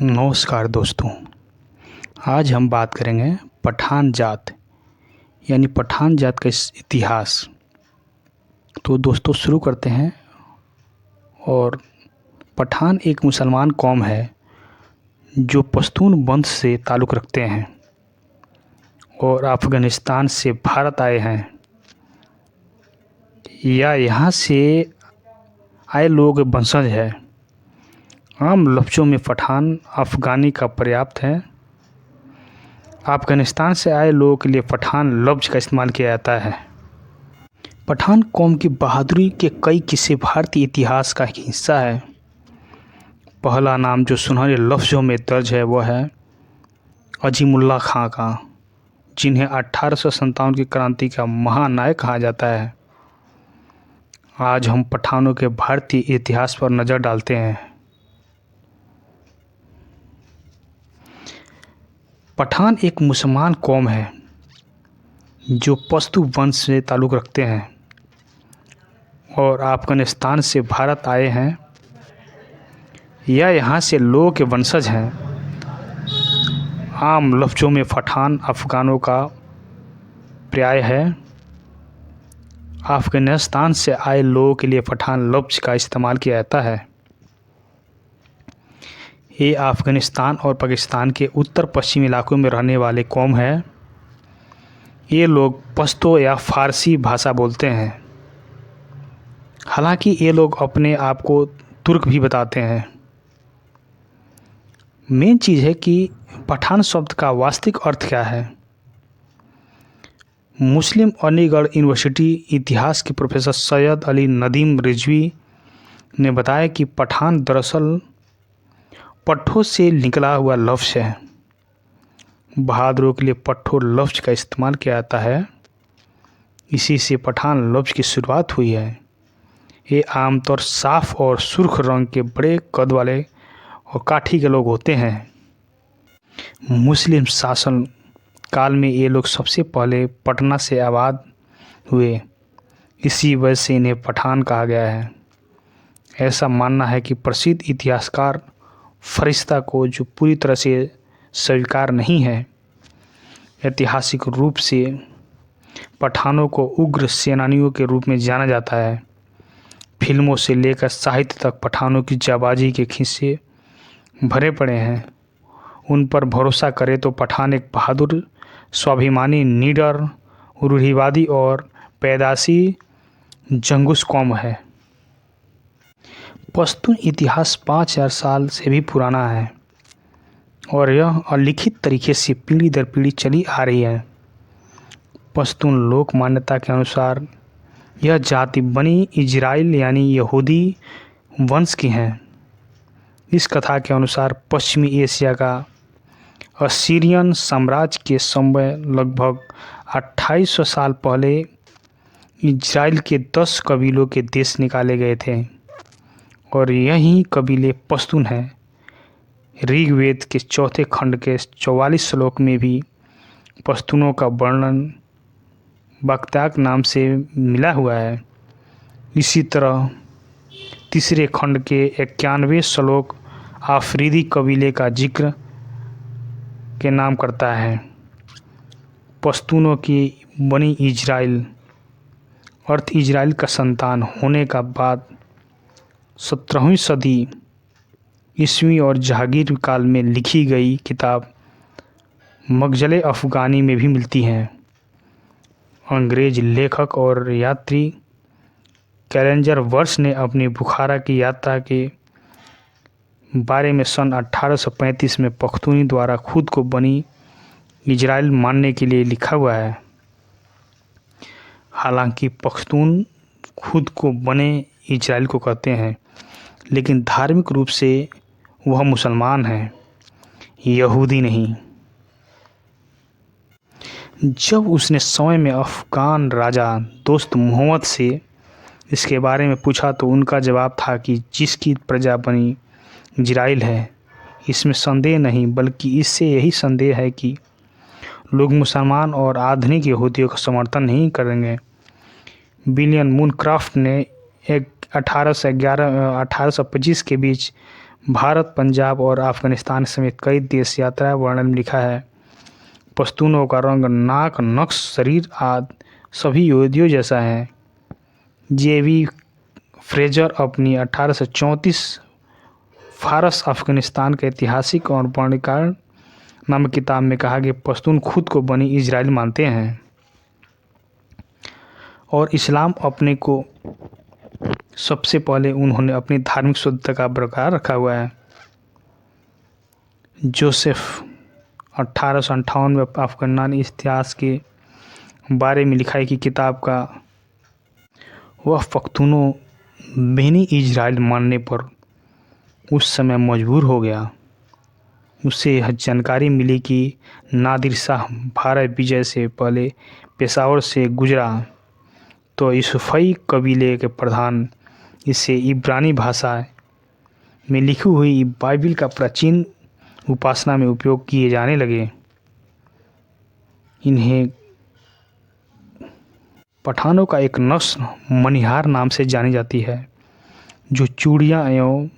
नमस्कार दोस्तों। आज हम बात करेंगे पठान जात यानी पठान जात का इतिहास। तो दोस्तों शुरू करते हैं। और पठान एक मुसलमान कौम है जो पश्तून वंश से ताल्लुक़ रखते हैं और अफ़गानिस्तान से भारत आए हैं या यहाँ से आए लोग वंशज है। आम लफ्ज़ों में पठान अफ़गानी का पर्याप्त है। अफ़गानिस्तान से आए लोगों के लिए पठान लफ्ज़ का इस्तेमाल किया जाता है। पठान कौम की बहादुरी के कई किस्से भारतीय इतिहास का एक हिस्सा है। पहला नाम जो सुनहरे लफ्ज़ों में दर्ज है वह है अज़ीमुल्ला खां का, जिन्हें 1857 की क्रांति का महानायक कहा जाता है। आज हम पठानों के भारतीय इतिहास पर नज़र डालते हैं। पठान एक मुसलमान कौम है जो पश्तू वंश से ताल्लुक़ रखते हैं और अफ़गानिस्तान से भारत आए हैं या यहाँ से लोगों के वंशज हैं। आम लफ्ज़ों में पठान अफ़गानों का पर्याय है। अफ़गानिस्तान से आए लोगों के लिए पठान लफ्ज़ का इस्तेमाल किया जाता है। ये अफ़गानिस्तान और पाकिस्तान के उत्तर पश्चिमी इलाकों में रहने वाले कौम है। ये लोग पश्तो या फ़ारसी भाषा बोलते हैं। हालांकि ये लोग अपने आप को तुर्क भी बताते हैं। मेन चीज़ है कि पठान शब्द का वास्तविक अर्थ क्या है। मुस्लिम अलीगढ़ यूनिवर्सिटी इतिहास के प्रोफेसर सैयद अली नदीम रिजवी ने बताया कि पठान दरअसल पट्ठों से निकला हुआ लफ्ज़ है। बहादुरों के लिए पट्ठों लफ्ज़ का इस्तेमाल किया जाता है। इसी से पठान लफ्ज़ की शुरुआत हुई है। ये आमतौर साफ़ और सुर्ख रंग के बड़े कद वाले और काठी के लोग होते हैं। मुस्लिम शासन काल में ये लोग सबसे पहले पटना से आबाद हुए। इसी वजह से इन्हें पठान कहा गया है। ऐसा मानना है कि प्रसिद्ध इतिहासकार फरिश्ता को जो पूरी तरह से स्वीकार नहीं है। ऐतिहासिक रूप से पठानों को उग्र सेनानियों के रूप में जाना जाता है। फिल्मों से लेकर साहित्य तक पठानों की जाबाजी के किस्से भरे पड़े हैं। उन पर भरोसा करें तो पठान एक बहादुर, स्वाभिमानी, निडर, रूढ़िवादी और पैदाशी जंगूस कौम है। पश्तून इतिहास 5000 साल से भी पुराना है और यह अलिखित तरीके से पीढ़ी दर पीढ़ी चली आ रही है। पश्तून लोक मान्यता के अनुसार यह जाति बनी इजराइल यानी यहूदी वंश की है। इस कथा के अनुसार पश्चिमी एशिया का असीरियन साम्राज्य के समय लगभग 2800 साल पहले इजराइल के 10 कबीलों के देश निकाले गए थे और यही कबीले पश्तून हैं। ऋग्वेद के चौथे खंड के 44 श्लोक में भी पश्तूनों का वर्णन बख्तियार नाम से मिला हुआ है। इसी तरह तीसरे खंड के 91वें श्लोक आफरीदी कबीले का जिक्र के नाम करता है। पश्तूनों की बनी इजराइल अर्थ इजराइल का संतान होने का बाद 17वीं सदी ईस्वी और जहांगीर काल में लिखी गई किताब मगज़ले अफ़गानी में भी मिलती हैं। अंग्रेज लेखक और यात्री कैलेंडर वर्स ने अपनी बुखारा की यात्रा के बारे में सन 1835 में पख्तूनी द्वारा खुद को बनी इजराइल मानने के लिए लिखा हुआ है। हालांकि पख्तून खुद को बने इजराइल को कहते हैं, लेकिन धार्मिक रूप से वह मुसलमान हैं, यहूदी नहीं। जब उसने समय में अफ़गान राजा दोस्त मोहम्मद से इसके बारे में पूछा तो उनका जवाब था कि जिसकी प्रजा बनी इजराइल है, इसमें संदेह नहीं, बल्कि इससे यही संदेह है कि लोग मुसलमान और आधुनिक यहूदियों का समर्थन नहीं करेंगे। विलियम मूनक्राफ्ट ने 1811 1825 के बीच भारत, पंजाब और अफगानिस्तान समेत कई देश यात्रा वर्णन में लिखा है। पश्तूनों का रंग, नाक, नक्श, शरीर आदि सभी यहूदियों जैसा है। जेवी फ्रेजर अपनी 1834 फारस अफगानिस्तान के ऐतिहासिक और वर्णनकार नामक किताब में कहा कि पश्तून खुद को बनी इजराइल मानते हैं और इस्लाम अपने को सबसे पहले उन्होंने अपनी धार्मिक शुद्धता का बरकरार रखा हुआ है। जोसेफ 1858 में अफगानिस्तान इतिहास के बारे में लिखा है कि किताब का वह पख्तूनों बेनी इजराइल मानने पर उस समय मजबूर हो गया। उसे यह जानकारी मिली कि नादिर शाह भारत विजय से पहले पेशावर से गुजरा तो यूसुफई कबीले के प्रधान इसे इब्रानी भाषा में लिखी हुई बाइबिल का प्राचीन उपासना में उपयोग किए जाने लगे। इन्हें पठानों का एक नस्ल मनिहार नाम से जानी जाती है, जो चूड़ियाँ एवं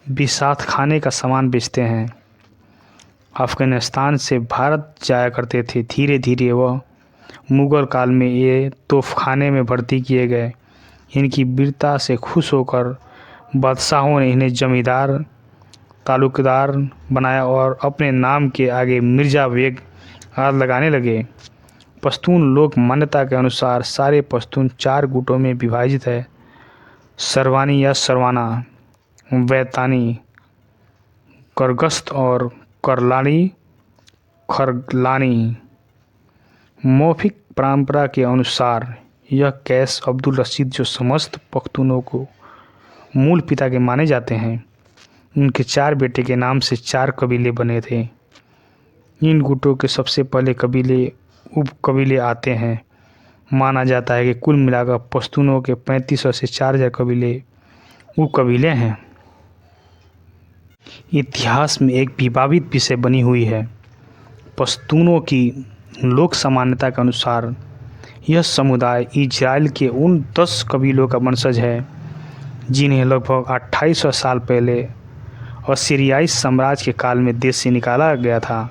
बिसात खाने का सामान बेचते हैं। अफगानिस्तान से भारत जाया करते थे। धीरे धीरे वह मुग़ल काल में ये तोपखाने में भर्ती किए गए। इनकी वीरता से खुश होकर बादशाहों ने इन्हें जमींदार तालुकदार बनाया और अपने नाम के आगे मिर्ज़ा बेग आदि लगाने लगे। पश्तून लोक मान्यता के अनुसार सारे पश्तून 4 गुटों में विभाजित है: सरवानी या सरवाना, वैतानी, करगश्त और करलानी खरलानी। मौखिक परंपरा के अनुसार यह कैस अब्दुल रशीद, जो समस्त पख्तूनों को मूल पिता के माने जाते हैं, उनके 4 बेटे के नाम से 4 कबीले बने थे। इन गुटों के सबसे पहले कबीले उप कबीले आते हैं। माना जाता है कि कुल मिलाकर पश्तूनों के 3500 से 4000 कबीले उप कबीले हैं। इतिहास में एक विवादित विषय बनी हुई है। पश्तूनों की लोक सामान्यता के अनुसार यह समुदाय इजराइल के उन 10 कबीलों का वंशज है जिन्हें लगभग 2800 साल पहले असीरियाई साम्राज्य के काल में देश से निकाला गया था।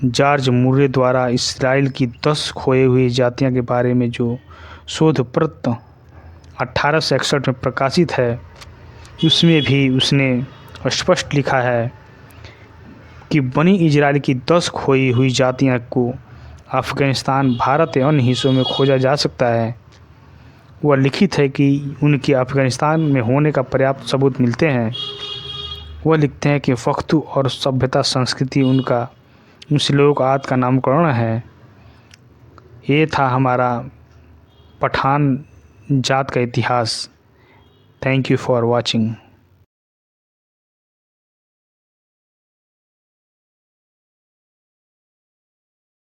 जॉर्ज मुर्रे द्वारा इस्राएल की 10 खोई हुई जातियों के बारे में जो शोधपत्र 1861 में प्रकाशित है, उसमें भी उसने स्पष्ट लिखा है कि बनी इजराइल की 10 खोई हुई जातियों को अफ़गानिस्तान, भारत या अन्य हिस्सों में खोजा जा सकता है। वह लिखित है कि उनके अफ़गानिस्तान में होने का पर्याप्त सबूत मिलते हैं। वह लिखते हैं कि पख्तू और सभ्यता संस्कृति उनका उस लोक आदि का नामकरण है। ये था हमारा पठान जात का इतिहास। Thank you for watching.